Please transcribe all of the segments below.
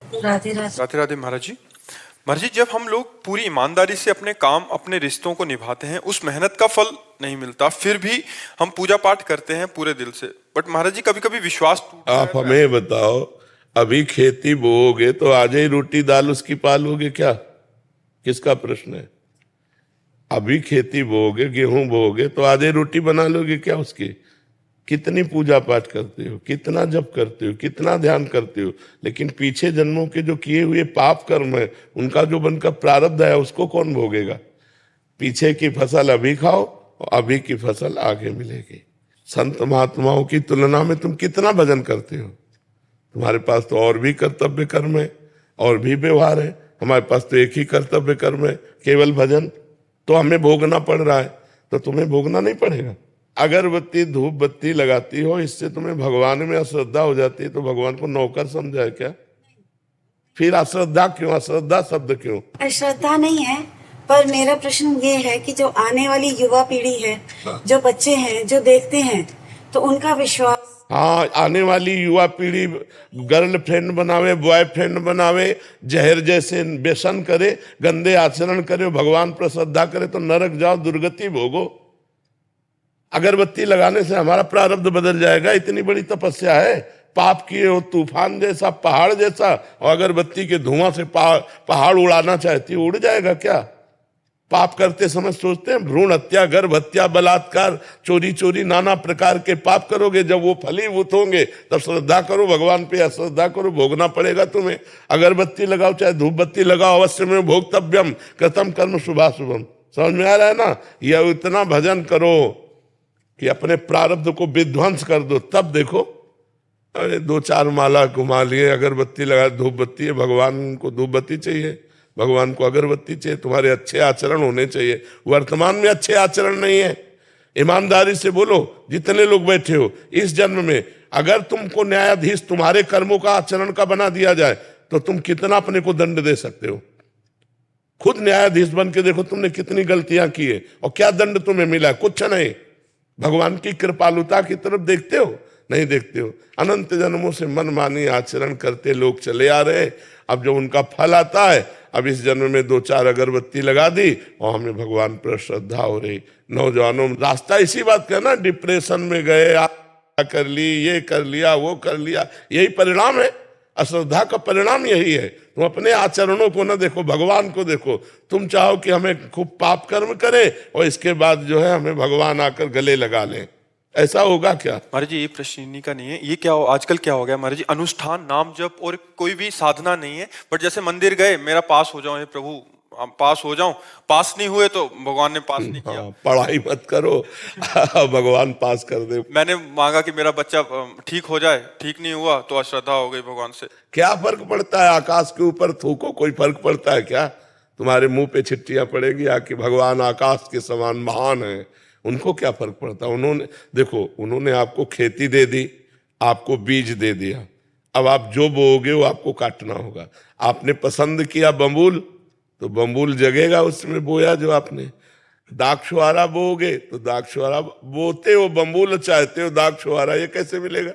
राधे राधे। राधे राधे महाराज जी। महाराज जी, जब हम लोग पूरी ईमानदारी से अपने काम अपने रिश्तों को निभाते हैं, उस मेहनत का फल नहीं मिलता, फिर भी हम पूजा पाठ करते हैं पूरे दिल से, बट महाराज जी कभी कभी विश्वास टूटता है आप हमें बताओ, अभी खेती बोओगे तो आज ही रोटी दाल उसकी पालोगे क्या? किसका प्रश्न है? अभी खेती बोओगे, गेहूं बोओगे तो आज ही रोटी बना लोगे क्या उसकी? कितनी पूजा पाठ करते हो, कितना जप करते हो, कितना ध्यान करते हो, लेकिन पीछे जन्मों के जो किए हुए पाप कर्म है, उनका जो बनकर प्रारब्ध है, उसको कौन भोगेगा? पीछे की फसल अभी खाओ और अभी की फसल आगे मिलेगी। संत महात्माओं की तुलना में तुम कितना भजन करते हो? तुम्हारे पास तो और भी कर्तव्य कर्म है, और भी व्यवहार है। हमारे पास तो एक ही कर्तव्य कर्म है, केवल भजन। तो हमें भोगना पड़ रहा है, तो तुम्हें भोगना नहीं पड़ेगा। अगरबत्ती धूप बत्ती लगाती हो, इससे तुम्हें भगवान में अश्रद्धा हो जाती है, तो भगवान को नौकर समझा है क्या? फिर अश्रद्धा क्यों? अश्रद्धा शब्द क्यों? अश्रद्धा नहीं है, पर मेरा प्रश्न ये है कि जो आने वाली युवा पीढ़ी है, जो बच्चे हैं, जो देखते हैं, तो उनका विश्वास। हाँ, आने वाली युवा पीढ़ी गर्लफ्रेंड बनावे, बॉयफ्रेंड बनावे, जहर जैसे व्यसन करे, गंदे आचरण करे, भगवान पर श्रद्धा करे, तो नरक जाओ, दुर्गति भोगो। अगरबत्ती लगाने से हमारा प्रारब्ध बदल जाएगा? इतनी बड़ी तपस्या है, पाप किए हो तूफान जैसा, पहाड़ जैसा, और अगरबत्ती के धुआं से पहाड़ उड़ाना चाहती हो, उड़ जाएगा क्या? पाप करते समय सोचते हैं भ्रूण हत्या, गर्भ हत्या, बलात्कार, चोरी चोरी, नाना प्रकार के पाप करोगे, जब वो फलीभूत होंगे तब श्रद्धा करो भगवान पे, अश्रद्धा करो, भोगना पड़ेगा तुम्हें। अगरबत्ती लगाओ चाहे धूप बत्ती लगाओ, अवश्य में भोक्तव्यम कृतम कर्म शुभाशुभम। समझ में आ रहा है ना? यह इतना भजन करो कि अपने प्रारब्ध को विध्वंस कर दो, तब देखो। अरे 2-4 माला घुमा लिए, अगरबत्ती लगा, धूप बत्ती है, भगवान को धूप बत्ती चाहिए, भगवान को अगरबत्ती चाहिए, तुम्हारे अच्छे आचरण होने चाहिए। वर्तमान में अच्छे आचरण नहीं है। ईमानदारी से बोलो, जितने लोग बैठे हो, इस जन्म में अगर तुमको न्यायाधीश तुम्हारे कर्मों का आचरण का बना दिया जाए, तो तुम कितना अपने को दंड दे सकते हो? खुद न्यायाधीश बन के देखो, तुमने कितनी गलतियां की है और क्या दंड तुम्हें मिला? कुछ नहीं। भगवान की कृपालुता की तरफ देखते हो? नहीं देखते हो। अनंत जन्मों से मनमानी आचरण करते लोग चले आ रहे हैं। अब जब उनका फल आता है, अब इस जन्म में 2-4 अगरबत्ती लगा दी और हमें भगवान पर श्रद्धा हो रही। नौजवानों, रास्ता इसी बात का ना, डिप्रेशन में गए, कर ली, ये कर लिया, वो कर लिया, यही परिणाम है। अश्रद्धा का परिणाम यही है। तुम अपने आचरणों को न देखो, भगवान को देखो। तुम चाहो कि हमें खूब पाप कर्म करें और इसके बाद जो है हमें भगवान आकर गले लगा लें, ऐसा होगा क्या? महाराज जी, ये प्रश्न इन्हीं का नहीं है। ये क्या आजकल क्या हो गया महाराज जी, अनुष्ठान नाम जप और कोई भी साधना नहीं है, बट जैसे मंदिर गए, मेरा पास हो जाओ हे प्रभु, पास हो जाऊं, पास नहीं हुए तो भगवान ने पास नहीं किया। पढ़ाई मत करो भगवान पास कर दे। मैंने मांगा कि मेरा बच्चा ठीक हो जाए, ठीक नहीं हुआ तो अश्रद्धा हो गई भगवान से। क्या फर्क पड़ता है? आकाश के ऊपर थूको, कोई फर्क पड़ता है क्या? तुम्हारे मुंह पे छिट्टियां पड़ेगी आके, भगवान आकाश के समान महान है, उनको क्या फर्क पड़ता? उन्होंने देखो, उन्होंने आपको खेती दे दी, आपको बीज दे दिया, अब आप जो बोओगे वो आपको काटना होगा। आपने पसंद किया बम्बूल, तो बम्बूल जगेगा उसमें बोया जो आपने। दाक्षुआरा बोओगे तो दाक्षुआरा, बोते हो बम्बूल, चाहते हो दाक्षुआरा, ये कैसे मिलेगा?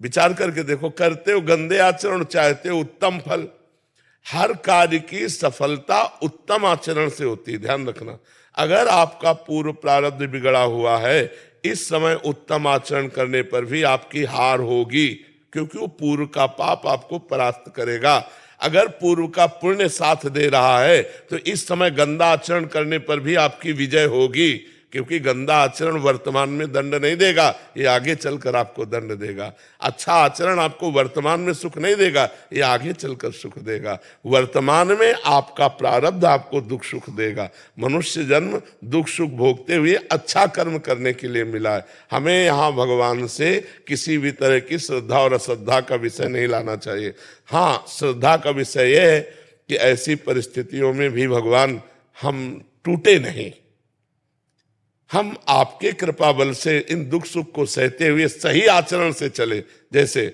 विचार करके देखो। करते हो गंदे आचरण, चाहते हो उत्तम फल। हर कार्य की सफलता उत्तम आचरण से होती है, ध्यान रखना। अगर आपका पूर्व प्रारब्ध बिगड़ा हुआ है, इस समय उत्तम आचरण करने पर भी आपकी हार होगी, क्योंकि वो पूर्व का पाप आपको परास्त करेगा। अगर पूर्व का पुण्य साथ दे रहा है, तो इस समय गंदा आचरण करने पर भी आपकी विजय होगी, क्योंकि गंदा आचरण वर्तमान में दंड नहीं देगा, ये आगे चलकर आपको दंड देगा। अच्छा आचरण आपको वर्तमान में सुख नहीं देगा, ये आगे चलकर सुख देगा। वर्तमान में आपका प्रारब्ध आपको दुख सुख देगा। मनुष्य जन्म दुख सुख भोगते हुए अच्छा कर्म करने के लिए मिला है। हमें यहाँ भगवान से किसी भी तरह की श्रद्धा और अश्रद्धा का विषय नहीं लाना चाहिए। हाँ, श्रद्धा का विषय यह है कि ऐसी परिस्थितियों में भी भगवान हम टूटे नहीं, हम आपके कृपा बल से इन दुख सुख को सहते हुए सही आचरण से चले। जैसे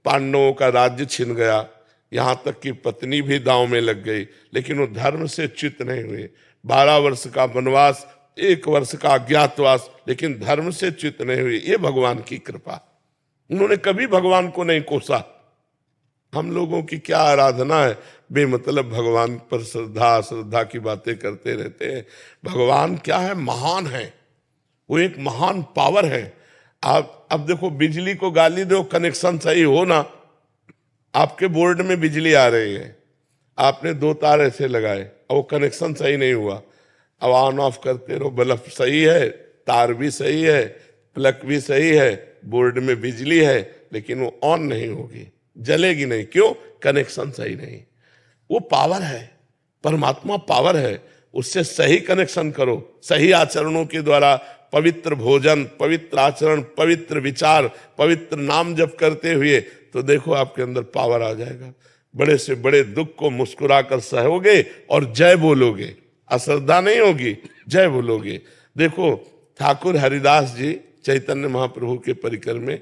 पांडवों का राज्य छिन गया, यहाँ तक कि पत्नी भी दांव में लग गई, लेकिन वो धर्म से च्युत नहीं हुए। 12 वर्ष का वनवास, 1 वर्ष का अज्ञातवास, लेकिन धर्म से च्युत नहीं हुए। ये भगवान की कृपा। उन्होंने कभी भगवान को नहीं कोसा। हम लोगों की क्या आराधना है, बेमतलब भगवान पर श्रद्धा श्रद्धा की बातें करते रहते हैं। भगवान क्या है, महान है, वो एक महान पावर है। आप अब देखो, बिजली को गाली दो, कनेक्शन सही हो ना, आपके बोर्ड में बिजली आ रही है, आपने 2 तार ऐसे लगाए और वो कनेक्शन सही नहीं हुआ, अब ऑन ऑफ करते रहो, बल्ब सही है, तार भी सही है, प्लग भी सही है, बोर्ड में बिजली है, लेकिन वो ऑन नहीं होगी, जलेगी नहीं। क्यों? कनेक्शन सही नहीं। वो पावर है, परमात्मा पावर है, उससे सही कनेक्शन करो, सही आचरणों के द्वारा, पवित्र भोजन, पवित्र आचरण, पवित्र विचार, पवित्र नाम जप करते हुए, तो देखो आपके अंदर पावर आ जाएगा। बड़े से बड़े दुख को मुस्कुराकर सहोगे और जय बोलोगे, अश्रद्धा नहीं होगी, जय बोलोगे। देखो ठाकुर हरिदास जी चैतन्य महाप्रभु के परिकर में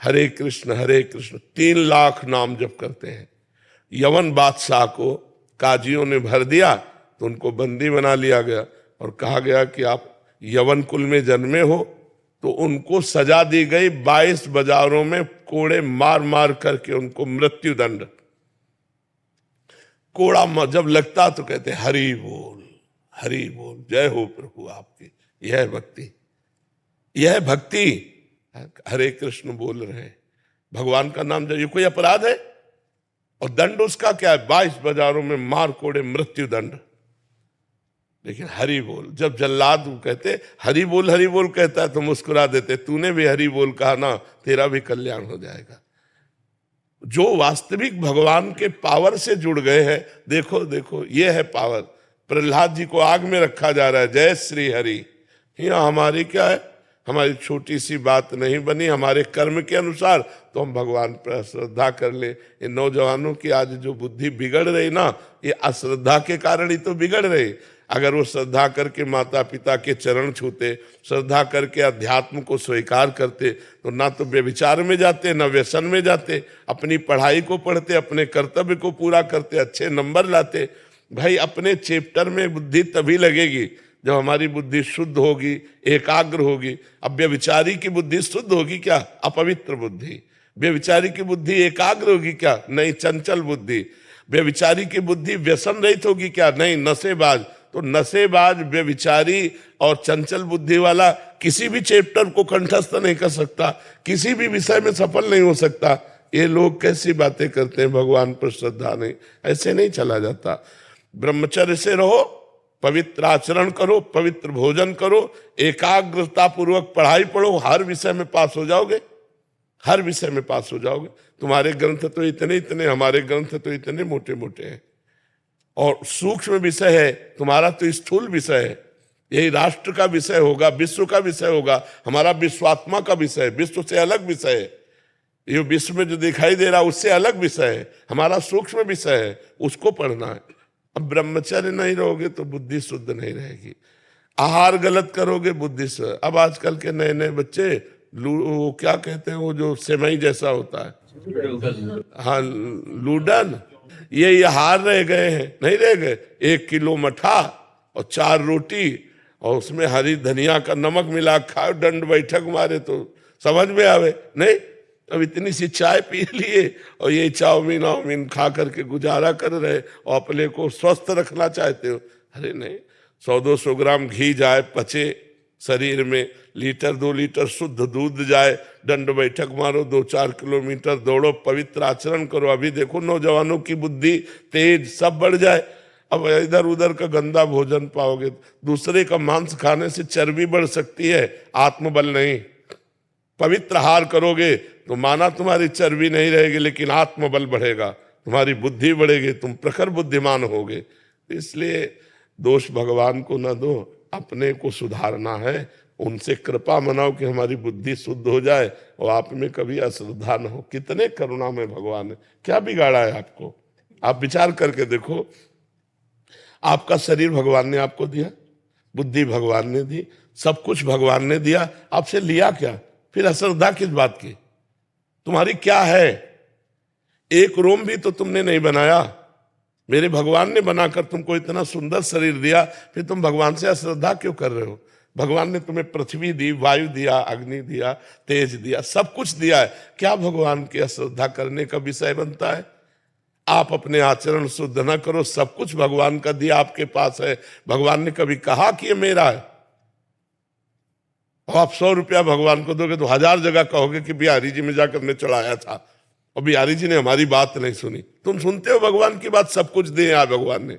हरे कृष्ण 3 लाख नाम जप करते हैं। यवन बादशाह को काजियों ने भर दिया तो उनको बंदी बना लिया गया और कहा गया कि आप यवन कुल में जन्मे हो, तो उनको सजा दी गई 22 बाजारों में कोड़े मार मार करके उनको मृत्यु दंड। कोड़ा जब लगता तो कहते हरि बोल, हरि बोल, जय हो प्रभु आपकी। यह भक्ति, यह भक्ति। हरे कृष्ण बोल रहे हैं, भगवान का नाम जब, ये कोई अपराध है? और दंड उसका क्या है? 22 बाजारों में मार कोड़े मृत्यु दंड। लेकिन हरि बोल, जब जल्लाद कहते हरि बोल कहता है तो मुस्कुरा देते, तूने भी हरि बोल कहा ना, तेरा भी कल्याण हो जाएगा। जो वास्तविक भगवान के पावर से जुड़ गए हैं, देखो देखो ये है पावर। प्रहलाद जी को आग में रखा जा रहा है, जय श्री हरि। यहाँ हमारी क्या है, हमारी छोटी सी बात नहीं बनी, हमारे कर्म के अनुसार तो हम भगवान पर श्रद्धा कर ले। ये नौजवानों की आज जो बुद्धि बिगड़ रही ना, ये अश्रद्धा के कारण ही तो बिगड़ रही। अगर वो श्रद्धा करके माता पिता के चरण छूते, श्रद्धा करके अध्यात्म को स्वीकार करते, तो ना तो व्यभिचार में जाते, ना व्यसन में जाते, अपनी पढ़ाई को पढ़ते, अपने कर्तव्य को पूरा करते, अच्छे नंबर लाते। भाई अपने चैप्टर में बुद्धि तभी लगेगी जब हमारी बुद्धि शुद्ध होगी, एकाग्र होगी। अब व्यभिचारी की बुद्धि शुद्ध होगी क्या? अपवित्र बुद्धि। व्यभिचारी की बुद्धि एकाग्र होगी क्या? नहीं, चंचल बुद्धि। व्यभिचारी की बुद्धि व्यसन रहित होगी क्या? नहीं, नशेबाज। तो नशेबाज, व्यभिचारी और चंचल बुद्धि वाला किसी भी चैप्टर को कंठस्थ नहीं कर सकता, किसी भी विषय में सफल नहीं हो सकता। ये लोग कैसी बातें करते हैं, भगवान पर श्रद्धा नहीं, ऐसे नहीं चला जाता। ब्रह्मचर्य से रहो, पवित्र आचरण करो, पवित्र भोजन करो, एकाग्रता पूर्वक पढ़ाई पढ़ो, हर विषय में पास हो जाओगे, हर विषय में पास हो जाओगे। तुम्हारे ग्रंथ तो इतने इतने, हमारे ग्रंथ तो इतने मोटे मोटे हैं, और सूक्ष्म विषय है, तुम्हारा तो स्थूल विषय है। यही राष्ट्र का विषय होगा, विश्व का विषय होगा, हमारा विश्वात्मा का विषय है, विश्व से अलग विषय है। ये विश्व में जो दिखाई दे रहा उससे अलग विषय है, हमारा सूक्ष्म विषय है, उसको पढ़ना है। अब ब्रह्मचर्य नहीं रहोगे तो बुद्धि शुद्ध नहीं रहेगी, आहार गलत करोगे बुद्धि से। अब आजकल के नए नए बच्चे वो क्या कहते हैं, वो जो सेमई जैसा होता है, हाँ लूडन, ये हार रह गए हैं, नहीं रह गए। 1 किलो मठा और 4 रोटी और उसमें हरी धनिया का नमक मिला खाओ, दंड बैठक मारे तो समझ में आवे नहीं। अब इतनी सी चाय पी लिए और ये चाउमीन वाउमीन खा करके गुजारा कर रहे और अपने को स्वस्थ रखना चाहते हो। अरे नहीं, 100-200 ग्राम घी जाए, पचे शरीर में, लीटर 2 लीटर शुद्ध दूध जाए, दंड बैठक मारो, 2-4 किलोमीटर दौड़ो, पवित्र आचरण करो। अभी देखो नौजवानों की बुद्धि तेज सब बढ़ जाए। अब इधर उधर का गंदा भोजन पाओगे, दूसरे का मांस खाने से चर्बी बढ़ सकती है, आत्मबल नहीं। पवित्र आहार करोगे तो माना तुम्हारी चर्बी नहीं रहेगी, लेकिन आत्मबल बढ़ेगा, तुम्हारी बुद्धि बढ़ेगी, तुम प्रखर बुद्धिमान होगे। इसलिए दोष भगवान को न दो, अपने को सुधारना है, उनसे कृपा मनाओ कि हमारी बुद्धि शुद्ध हो जाए और आप में कभी अश्रद्धा न हो। कितने करुणा में भगवान है, क्या बिगाड़ा है आपको? आप विचार करके देखो, आपका शरीर भगवान ने आपको दिया, बुद्धि भगवान ने दी, सब कुछ भगवान ने दिया, आपसे लिया क्या? फिर अश्रद्धा किस बात की? तुम्हारी क्या है? एक रोम भी तो तुमने नहीं बनाया, मेरे भगवान ने बनाकर तुमको इतना सुंदर शरीर दिया, फिर तुम भगवान से अश्रद्धा क्यों कर रहे हो? भगवान ने तुम्हें पृथ्वी दी, वायु दिया, अग्नि दिया, तेज दिया, सब कुछ दिया है, क्या भगवान की अश्रद्धा करने का विषय बनता है? आप अपने आचरण शुद्ध न करो, सब कुछ भगवान का दिया आपके पास है। भगवान ने कभी कहा कि ये मेरा है? और आप 100 रुपया भगवान को दोगे तो 1000 जगह कहोगे कि बिहारी जी में जाकर हमने चढ़ाया था और बिहारी जी ने हमारी बात नहीं सुनी। तुम सुनते हो भगवान की बात, सब कुछ दिया भगवान ने।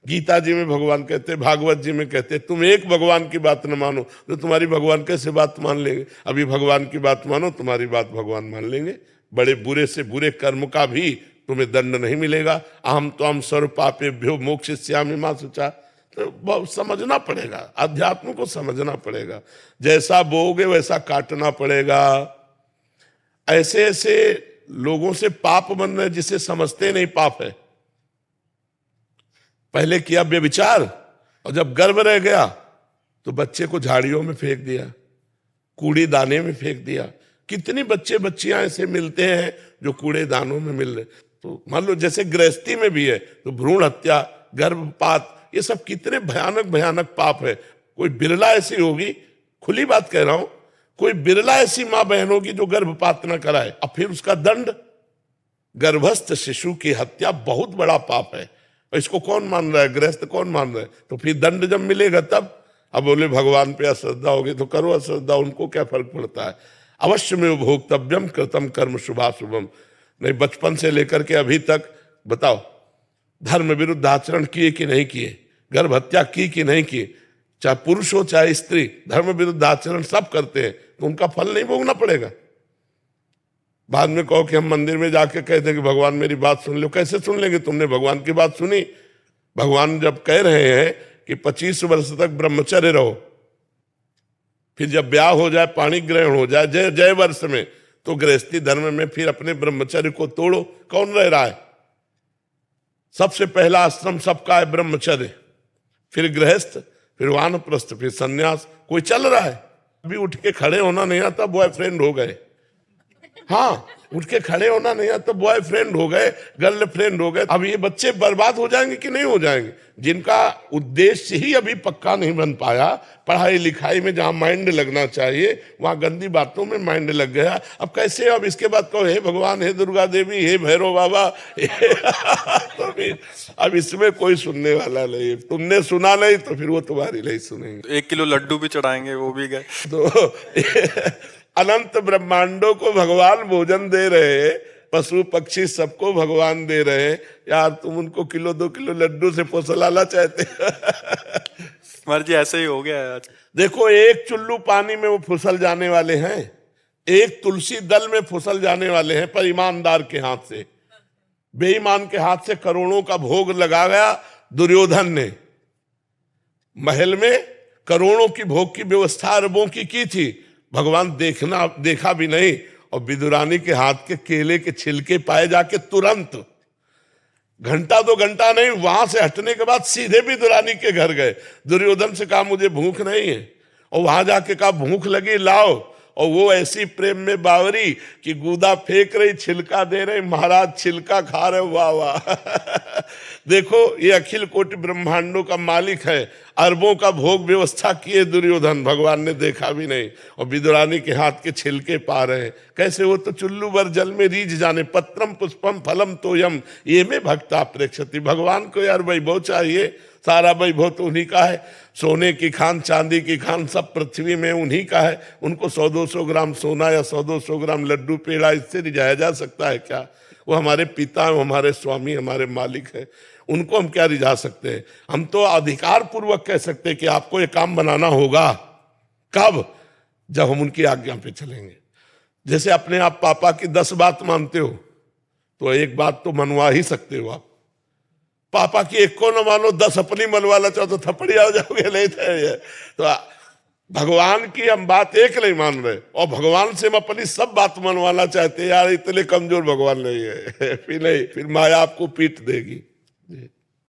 गीता जी में भगवान कहते, भागवत जी में कहते, तुम एक भगवान की बात न मानो तो तुम्हारी भगवान कैसे बात मान लेंगे? अभी भगवान की बात मानो, तुम्हारी बात भगवान मान लेंगे। बड़े बुरे से बुरे कर्म का भी तुम्हें दंड नहीं मिलेगा। अहम त्वं सर्व पापेभ्यो मोक्षयिष्यामि मा शुचा। तो बहुत समझना पड़ेगा, अध्यात्म को समझना पड़ेगा। जैसा बोओगे वैसा काटना पड़ेगा। ऐसे ऐसे लोगों से पाप बन रहे जिसे समझते नहीं पाप है। पहले किया व्यभिचार और जब गर्भ रह गया तो बच्चे को झाड़ियों में फेंक दिया, कूड़े दाने में फेंक दिया। कितनी बच्चे बच्चियां ऐसे मिलते हैं जो कूड़े दानों में मिल रहे। तो मान लो जैसे गृहस्थी में भी है तो भ्रूण हत्या, गर्भपात, ये सब कितने भयानक भयानक पाप है। कोई बिरला ऐसी होगी, खुली बात कह रहा हूं, कोई बिरला ऐसी मां बहन होगी जो गर्भपात न कराए, अब फिर उसका दंड। गर्भस्थ शिशु की हत्या बहुत बड़ा पाप है। इसको कौन मान रहा है? गृहस्थ कौन मान रहा है? तो फिर दंड जब मिलेगा तब। अब बोले भगवान पे अश्रद्धा होगी तो करो अश्रद्धा, उनको क्या फर्क पड़ता है? अवश्य में भोक्तव्यम कृतम कर्म शुभाशुभम। नहीं, बचपन से लेकर के अभी तक बताओ, धर्म विरुद्ध आचरण किए कि नहीं किए? गर्भ हत्या की कि नहीं की? चाहे पुरुष हो चाहे स्त्री, धर्म विरुद्ध आचरण सब करते हैं, तो उनका फल नहीं भोगना पड़ेगा? बाद में कहो कि हम मंदिर में जाके कहते हैं कि भगवान मेरी बात सुन लो। कैसे सुन लेंगे? तुमने भगवान की बात सुनी? भगवान जब कह रहे हैं कि 25 वर्ष तक ब्रह्मचर्य रहो, फिर जब ब्याह हो जाए, पाणी ग्रहण हो जाए जय जय वर्ष में, तो गृहस्थी धर्म में फिर अपने ब्रह्मचर्य को तोड़ो। कौन रह रहा है? सबसे पहला आश्रम सबका है ब्रह्मचर्य, फिर गृहस्थ, फिर वानप्रस्थ, फिर सन्यास। कोई चल रहा है? अभी उठ के खड़े होना नहीं आता, बॉयफ्रेंड हो गए। हाँ, उठ के खड़े होना नहीं आता, बॉयफ्रेंड हो गए, गर्लफ्रेंड हो गए। अब ये बच्चे बर्बाद हो जाएंगे कि नहीं हो जाएंगे? जिनका उद्देश्य ही अभी पक्का नहीं बन पाया, पढ़ाई लिखाई में जहां माइंड लगना चाहिए वहां गंदी बातों में माइंड लग गया। अब कैसे? अब इसके बाद कहो हे भगवान, हे दुर्गा देवी, हे भैरव बाबा। तो अब इसमें कोई सुनने वाला नहीं। तुमने सुना नहीं तो फिर वो तुम्हारी नहीं सुनेंगे। 1 किलो लड्डू भी चढ़ाएंगे, वो भी गए। तो अनंत ब्रह्मांडों को भगवान भोजन दे रहे हैं, पशु पक्षी सबको भगवान दे रहे हैं। यार तुम उनको किलो 2 किलो लड्डू से फुसलाना चाहते? मर्जी ऐसे ही हो गया है आज। देखो, एक चुल्लू पानी में वो फुसल जाने वाले हैं, एक तुलसी दल में फुसल जाने वाले हैं, पर ईमानदार के हाथ से। बेईमान के हाथ से करोड़ों का भोग लगा गया दुर्योधन ने। महल में करोड़ों की भोग की व्यवस्था अरबों की थी, भगवान देखा भी नहीं। और विदुरानी के हाथ के केले के छिलके पाए जाके तुरंत, घंटा 2 घंटा नहीं, वहां से हटने के बाद सीधे विदुरानी के घर गए। दुर्योधन से कहा मुझे भूख नहीं है, और वहां जाके कहा भूख लगी लाओ। और वो ऐसी प्रेम में बावरी कि गूदा फेंक रही, छिलका दे रही, महाराज छिलका खा रहे। वाह वाह। देखो, ये अखिल कोटि ब्रह्मांडों का मालिक है, अरबों का भोग व्यवस्था किए दुर्योधन, भगवान ने देखा भी नहीं। और विदुरानी के हाथ के छिलके पा रहे हैं। कैसे? वो तो चुल्लू भर जल में रीझ जाने। पत्रम पुष्पम फलम तोयम ये में भक्ता प्रेक्षति। भगवान को यार वैभव चाहिए, सारा वैभव तो उन्हीं का है। सोने की खान, चांदी की खान, सब पृथ्वी में उन्हीं का है। उनको 100-200 ग्राम सोना या 100-200 ग्राम लड्डू पेड़ा इससे रिझाया जा सकता है क्या? वो हमारे पिता, हमारे स्वामी, हमारे मालिक है। उनको हम क्या रिझा सकते हैं? हम तो अधिकार पूर्वक कह सकते हैं कि आपको ये काम बनाना होगा। कब? जब हम उनकी आज्ञा पे चलेंगे। जैसे अपने आप पापा की 10 बात मानते हो तो एक बात तो मनवा ही सकते हो आप। पापा की एक को न मानो, 10 अपनी मनवाना चाहो तो थप्पड़ी आ जाओगे। नहीं तो भगवान की हम बात एक नहीं मान रहे, और भगवान से हम अपनी सब बात मनवाना चाहते हैं। यार इतने कमजोर भगवान नहीं है। फिर नहीं, फिर माया आपको पीट देगी।